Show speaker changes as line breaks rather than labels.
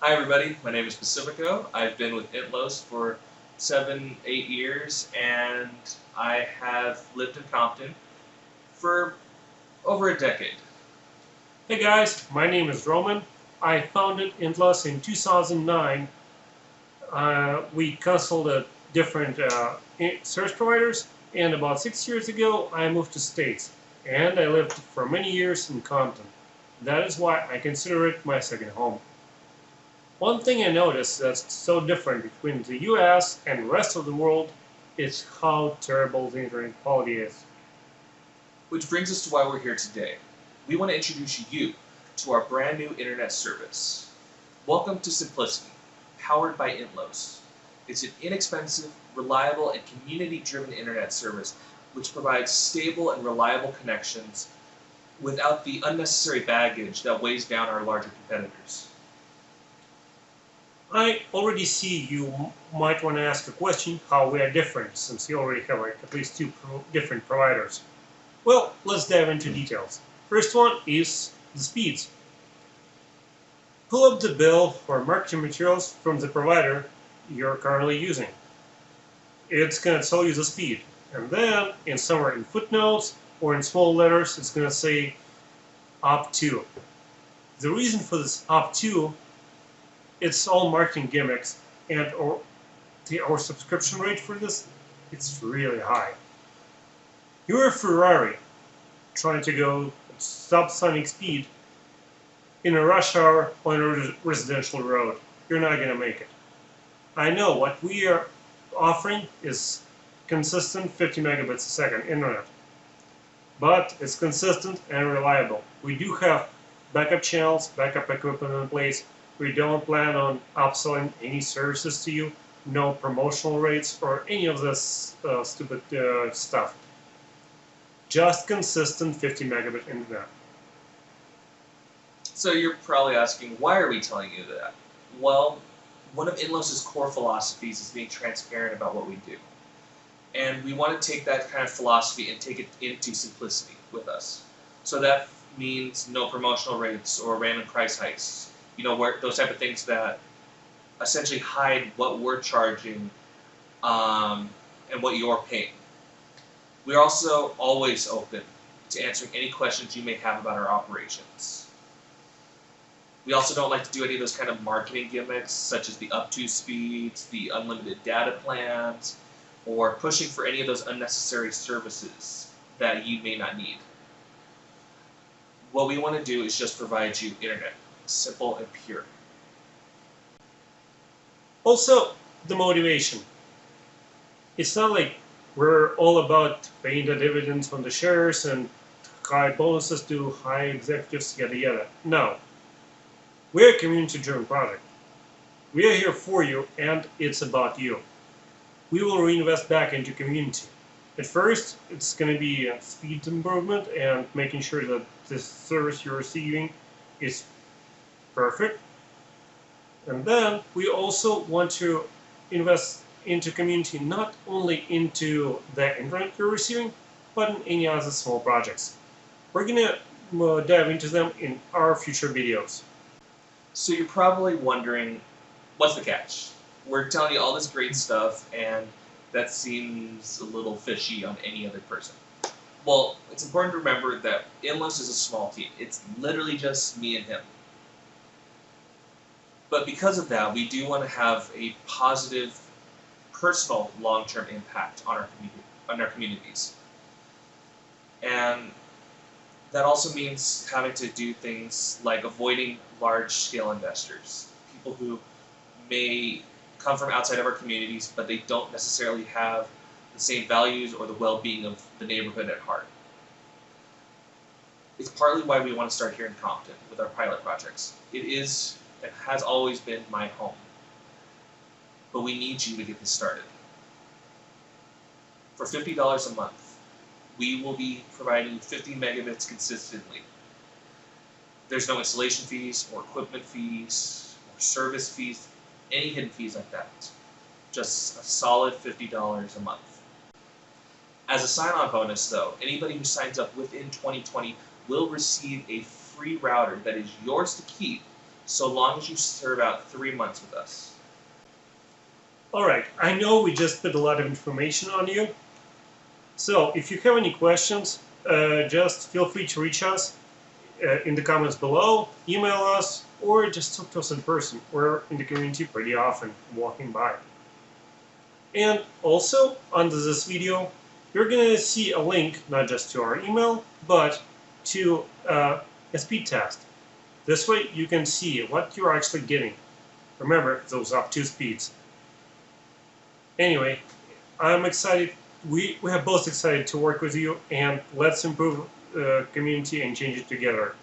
Hi everybody, my name is Pacifico. I've been with Intlos for 7, 8 years, and I have lived in Compton for over a decade.
Hey guys, my name is Roman. I founded Intlos in 2009. We consulted different search providers, and about 6 years ago, I moved to States, and I lived for many years in Compton. That is why I consider it my second home. One thing I noticed that's so different between the US and the rest of the world is how terrible the internet quality is.
Which brings us to why we're here today. We want to introduce you to our brand new internet service. Welcome to Simplicity, powered by Intlos. It's an inexpensive, reliable, and community-driven internet service which provides stable and reliable connections without the unnecessary baggage that weighs down our larger competitors.
I already see you might want to ask a question how we are different since you already have like at least two different providers. Well, let's dive into details. First one is the speeds. Pull up the bill for marketing materials from the provider you're currently using. It's going to tell you the speed. And then in somewhere in footnotes or in small letters, it's going to say up to. The reason for this up to, it's all marketing gimmicks, and our subscription rate for this, it's really high. You're a Ferrari trying to go at subsonic speed in a rush hour on a residential road. You're not going to make it. I know what we are offering is consistent 50 megabits a second internet, but it's consistent and reliable. We do have backup channels, backup equipment in place. We don't plan on upselling any services to you, no promotional rates or any of this stupid stuff. Just consistent 50 megabit internet.
So you're probably asking, why are we telling you that? Well, one of Inlos' core philosophies is being transparent about what we do. And we want to take that kind of philosophy and take it into simplicity with us. So that means no promotional rates or random price hikes. Those type of things that essentially hide what we're charging and what you're paying. We're also always open to answering any questions you may have about our operations. We also don't like to do any of those kind of marketing gimmicks, such as the up-to speeds, the unlimited data plans, or pushing for any of those unnecessary services that you may not need. What we want to do is just provide you internet, simple and pure.
Also, the motivation. It's not like we're all about paying the dividends on the shares and high bonuses to high executives, yada yada. No. We're a community-driven product. We are here for you, and it's about you. We will reinvest back into community. At first, it's going to be a speed improvement and making sure that the service you're receiving is perfect. And then we also want to invest into community, not only into the internet you're receiving, but in any other small projects. We're going to dive into them in our future videos.
So you're probably wondering, what's the catch? We're telling you all this great stuff, and that seems a little fishy on any other person. Well, it's important to remember that Inlos is a small team. It's literally just me and him. But because of that, we do want to have a positive, personal, long-term impact on our communities. And that also means having to do things like avoiding large-scale investors, people who may come from outside of our communities, but they don't necessarily have the same values or the well-being of the neighborhood at heart. It's partly why we want to start here in Compton with our pilot projects. It is and has always been my home, but we need you to get this started. For $50 a month, we will be providing 50 megabits consistently. There's no installation fees or equipment fees or service fees, any hidden fees like that. Just a solid $50 a month. As a sign-on bonus though, anybody who signs up within 2020 will receive a free router that is yours to keep so long as you serve out 3 months with us.
Alright, I know we just put a lot of information on you, so if you have any questions, just feel free to reach us in the comments below, email us, or just talk to us in person. We're in the community pretty often, walking by. And also, under this video, you're going to see a link not just to our email, but to a speed test. This way you can see what you're actually getting. Remember, those are 2 speeds. Anyway, I'm excited. We are both excited to work with you, and let's improve the community and change it together.